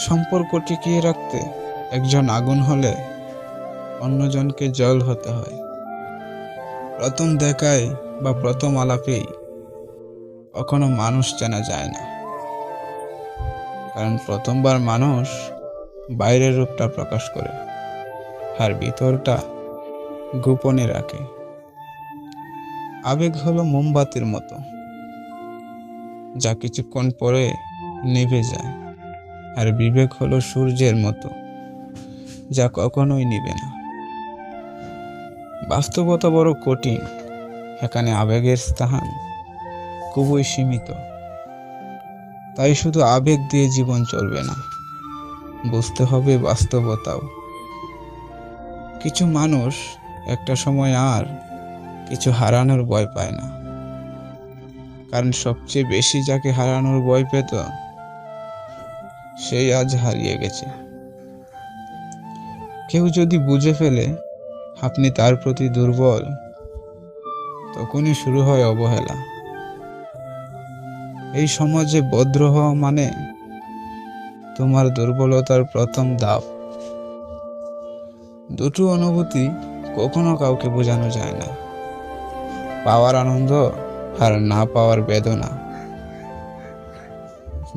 সম্পর্ক টিকিয়ে রাখতে একজন আগুন হলে অন্যজনকে জল হতে হয়। প্রথম দেখায় বা প্রথম আলাপেই কখনো মানুষ চেনা যায় না, কারণ প্রথমবার মানুষ বাইরের রূপটা প্রকাশ করে আর ভিতরটা গোপনে রাখে। আবেগ হলো মোমবাতির মতো, যা কিছুক্ষণ পরে নিভে যায়, আর বিবেক হলো সূর্যের মতো, যা কখনোই নিবে না। বাস্তবতা বড় কঠিন, এখানে আবেগের স্থান খুবই সীমিত। তাই শুধু আবেগ দিয়ে জীবন চলবে না, বুঝতে হবে বাস্তবতাও। কিছু মানুষ একটা সময় আর কিছু হারানোর ভয় পায় না, কারণ সবচেয়ে বেশি যাকে হারানোর ভয় পেত সেই আজ হারিয়ে গেছে। কেউ যদি বুঝে ফেলে আপনি তার প্রতি দুর্বল, তখনই শুরু হয় অবহেলা। এই সমাজে ভদ্র হওয়া মানে তোমার দুর্বলতার প্রথম ধাপ। দুটো অনুভূতি কখনো কাউকে বোঝানো যায় না, পাওয়ার আনন্দ আর না পাওয়ার বেদনা।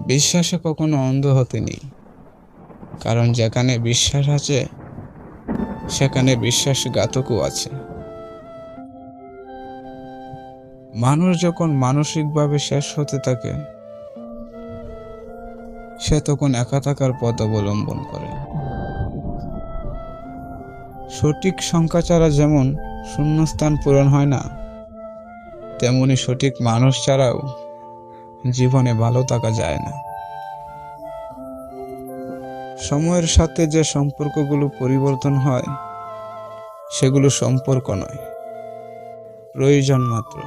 বিশ্বাসে কখনো অন্ধ হতে নেই, কারণ যেখানে বিশ্বাস আছে সেখানে বিশ্বাসঘাতকও আছে। মানুষ যখন মানসিকভাবে শেষ হতে থাকে, সে তখন একা থাকার পথ অবলম্বন করে। সঠিক সংখ্যা ছাড়া যেমন শূন্যস্থান পূরণ হয় না, তেমনি সঠিক মানুষ ছাড়াও জীবনে ভালো থাকা যায় না। সময়ের সাথে যে সম্পর্কগুলো পরিবর্তন হয়, সেগুলো সম্পর্ক নয়, প্রয়োজন মাত্র।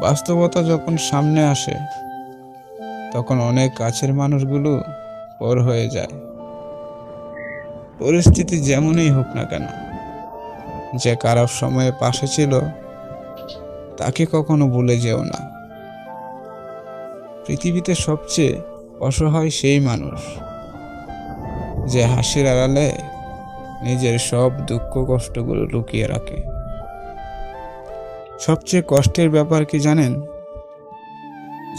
বাস্তবতা যখন সামনে আসে, তখন অনেক কাছের মানুষগুলো পর হয়ে যায়। পরিস্থিতি যেমনই হোক না কেন, যে খারাপ সময়ে পাশে ছিল তাকে কখনো ভুলে যেও না। পৃথিবীতে সবচেয়ে অসহায় সেই মানুষ যে হাসির আড়ালে নিজের সব দুঃখ কষ্টগুলো লুকিয়ে রাখে। সবচেয়ে কষ্টের ব্যাপার কি জানেন?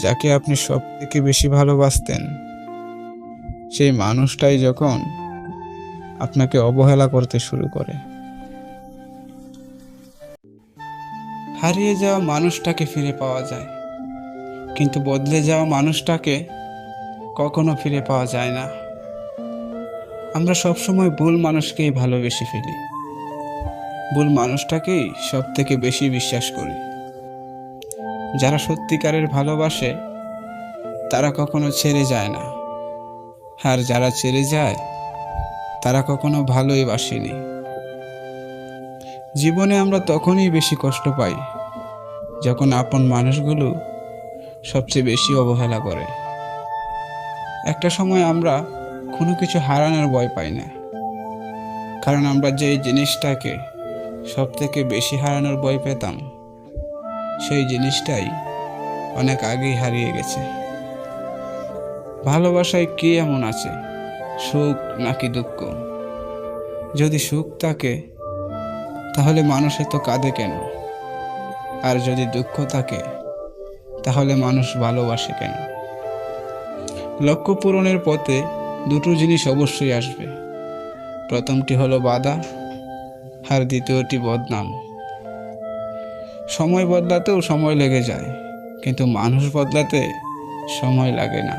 যাকে আপনি সব থেকে বেশি ভালোবাসতেন, সেই মানুষটাই যখন আপনাকে অবহেলা করতে শুরু করে। হারিয়ে যাওয়া মানুষটাকে ফিরে পাওয়া যায়, কিন্তু বদলে যাওয়া মানুষটাকে কখনো ফিরে পাওয়া যায় না। আমরা সবসময় ভুল মানুষকেই ভালোবেসে ফেলি, ভুল মানুষটাকেই সব থেকে বেশি বিশ্বাস করি। যারা সত্যিকারের ভালোবাসে তারা কখনো ছেড়ে যায় না, আর যারা ছেড়ে যায় তারা কখনো ভালোই বাসেনি। জীবনে আমরা তখনই বেশি কষ্ট পাই যখন আপন মানুষগুলো সবচেয়ে বেশি অবহেলা করে। একটা সময় আমরা কোনো কিছু হারানোর ভয় পাই না, কারণ আমরা যে জিনিসটাকে সব থেকে বেশি হারানোর ভয় পেতাম, সেই জিনিসটাই অনেক আগেই হারিয়ে গেছে। ভালোবাসায় কি এমন আছে, সুখ নাকি দুঃখ? যদি সুখ থাকে তাহলে মানুষ এত কাঁদে কেন? আর যদি দুঃখ থাকে তাহলে মানুষ ভালোবাসে কেন? লক্ষ্য পূরণের পথে দুটো জিনিস অবশ্যই আসবে। প্রথমটি হলো বাধা, আর দ্বিতীয়টি বদনাম। সময় বদলাতেও সময় লেগে যায়, কিন্তু মানুষ বদলাতে সময় লাগে না।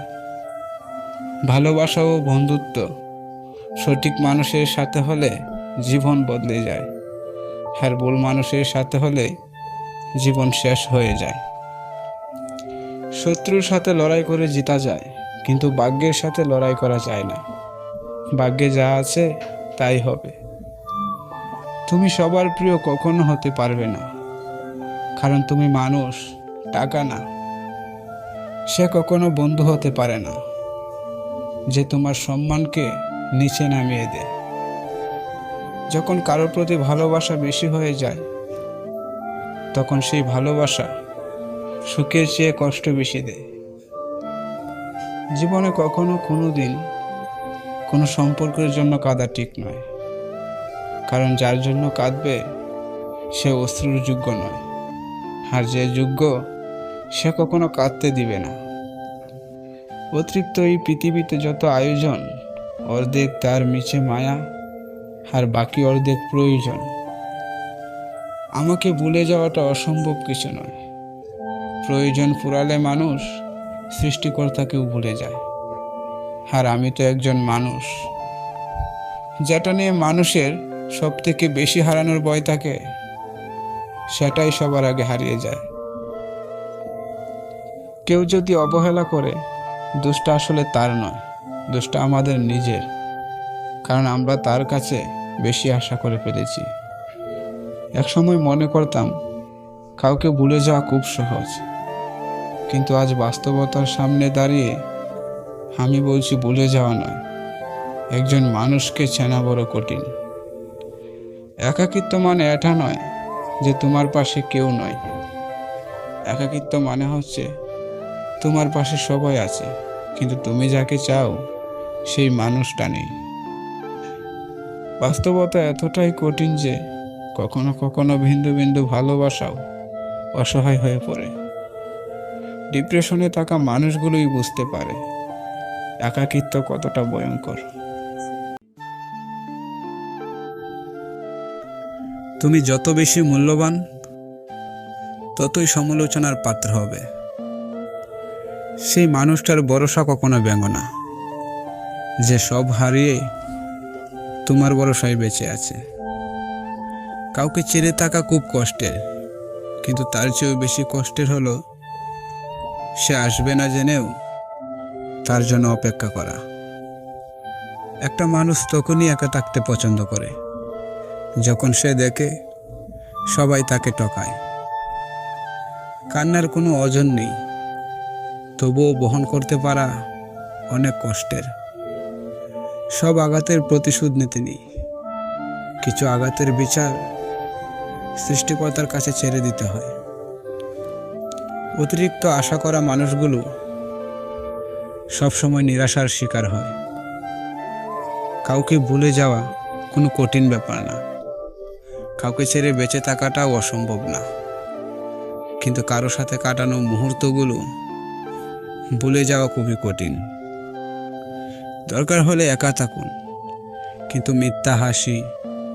ভালোবাসা ও বন্ধুত্ব সঠিক মানুষের সাথে হলে জীবন বদলে যায়, আর ভুল মানুষের সাথে হলে জীবন শেষ হয়ে যায়। শত্রুর সাথে লড়াই করে জিতা যায়, কিন্তু ভাগ্যের সাথে লড়াই করা যায় না। ভাগ্যে যা আছে তাই হবে। তুমি সবার প্রিয় কখনো হতে পারবে না, কারণ তুমি মানুষ, টাকা না। সে কখনো বন্ধু হতে পারে না যে তোমার সম্মানকে নিচে নামিয়ে দেয়। যখন কারোর প্রতি ভালোবাসা বেশি হয়ে যায়, তখন সেই ভালোবাসা সুখের চেয়ে কষ্ট বেশি দেয়। জীবনে কখনো কোনো দিন কোনো সম্পর্কের জন্য কাঁদা ঠিক নয়, কারণ যার জন্য কাঁদবে সে অশ্রুর যোগ্য নয়, আর যে যোগ্য সে কখনো কাঁদতে দিবে না। অতিরিক্ত এই পৃথিবীতে যত আয়োজন, অর্ধেক তার মিছে মায়া আর বাকি অর্ধেক প্রয়োজন। আমাকে ভুলে যাওয়াটা অসম্ভব কিছু নয়। প্রয়োজন ফুরালে মানুষ সৃষ্টিকর্তাকেও ভুলে যায়, আর আমি তো একজন মানুষ। যেটা নিয়ে মানুষের সব থেকে বেশি হারানোর ভয় থাকে, সেটাই সবার আগে হারিয়ে যায়। কেউ যদি অবহেলা করে, দোষটা আসলে তার নয়, দোষটা আমাদের নিজের, কারণ আমরা তার কাছে বেশি আশা করে ফেলেছি। একসময় মনে করতাম কাউকে ভুলে যাওয়া খুব সহজ, কিন্তু আজ বাস্তবতার সামনে দাঁড়িয়ে আমি বলছি ভুলে যাওয়া নয়, একজন মানুষকে চেনা বড় কঠিন। একাকিত্ব মানে এটা নয় যে তোমার পাশে কেউ নয়। একাকিত্ব মানে হচ্ছে তোমার পাশে সবাই আছে, কিন্তু তুমি যাকে চাও সেই মানুষটা নেই। বাস্তবতা এতটাই কঠিন যে কখনো কখনো বিন্দু বিন্দু ভালোবাসাও অসহায় হয়ে পড়ে। ডিপ্রেশনে থাকা মানুষগুলোই বুঝতে পারে একাকিত্ব কতটা ভয়ঙ্কর। তুমি যত বেশি মূল্যবান, ততই সমালোচনার পাত্র হবে। সেই মানুষটার ভরসা কখনো ভেঙো না, যে সব হারিয়ে তোমার ভরসায় বেঁচে আছে। কাউকে ছেড়ে থাকা খুব কষ্টের, কিন্তু তার চেয়েও বেশি কষ্টের হলো সে আসবে না জেনেও তার জন্য অপেক্ষা করা। একটা মানুষ তখনই একা থাকতে পছন্দ করে যখন সে দেখে সবাই তাকে ঠকায়। কান্নার কোনো ওজন নেই, তবুও বহন করতে পারা অনেক কষ্টের। সব আঘাতের প্রতিশোধ নিতে নেই, কিছু আঘাতের বিচার সৃষ্টিকর্তার কাছে ছেড়ে দিতে হয়। অতিরিক্ত আশা করা মানুষগুলো সবসময় নিরাশার শিকার হয়। কাউকে ভুলে যাওয়া কোনো কঠিন ব্যাপার না, কাউকে ছেড়ে বেঁচে থাকাটাও অসম্ভব না, কিন্তু কারো সাথে কাটানো মুহূর্তগুলো ভুলে যাওয়া খুবই কঠিন। দরকার হলে একা থাকুন, কিন্তু মিথ্যা হাসি,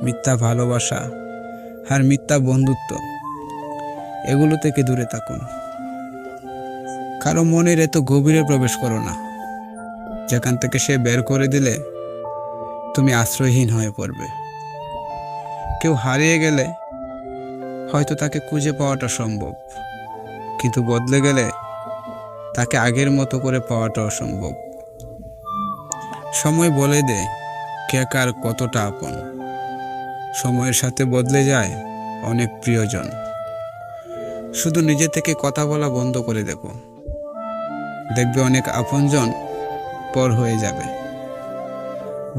মিথ্যা ভালোবাসা আর মিথ্যা বন্ধুত্ব এগুলো থেকে দূরে থাকুন। কারো মনের এত গভীরে প্রবেশ করো না, যেখান থেকে সে বের করে দিলে তুমি আশ্রয়হীন হয়ে পড়বে। কেউ হারিয়ে গেলে হয়তো তাকে খুঁজে পাওয়াটা সম্ভব, কিন্তু বদলে গেলে তাকে আগের মতো করে পাওয়াটা অসম্ভব। সময় বলে দেয় কে কার কতটা আপন। সময়ের সাথে বদলে যায় অনেক প্রিয়জন। শুধু নিজে থেকে কথা বলা বন্ধ করে দেখো, দেখবে অনেক আপনজন পর হয়ে যাবে।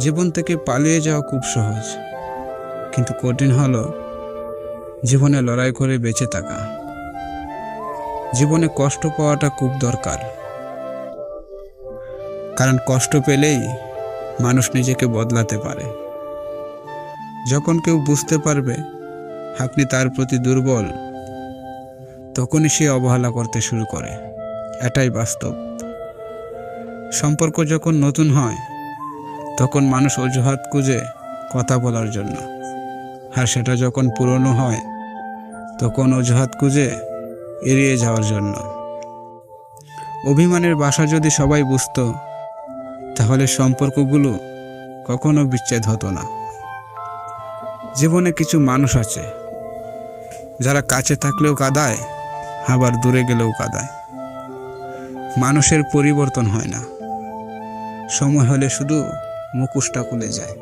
জীবন থেকে পালিয়ে যাওয়া খুব সহজ, কিন্তু কঠিন হলো জীবনে লড়াই করে বেঁচে থাকা। জীবনে কষ্ট পাওয়াটা খুব দরকার, কারণ কষ্ট পেলেই মানুষ নিজেকে বদলাতে পারে। যখন কেউ বুঝতে পারবে আপনি তার প্রতি দুর্বল, তখনই সে অবহেলা করতে শুরু করে। এটাই বাস্তব। সম্পর্ক যখন নতুন হয় তখন মানুষ অজুহাত খুঁজে কথা বলার জন্য, আর সেটা যখন পুরনো হয় তখন অজুহাত খুঁজে এড়িয়ে যাওয়ার জন্য। অভিমানের ভাষা যদি সবাই বুঝতো, তাহলে সম্পর্কগুলো কখনো বিচ্ছেদ হতো না। জীবনে কিছু মানুষ আছে যারা কাছে থাকলেও কাঁদায়, আবার দূরে গেলেও কাঁদায়। মানুষের পরিবর্তন হয় না, সময় হলে শুধু মুখোশটা খুলে যায়।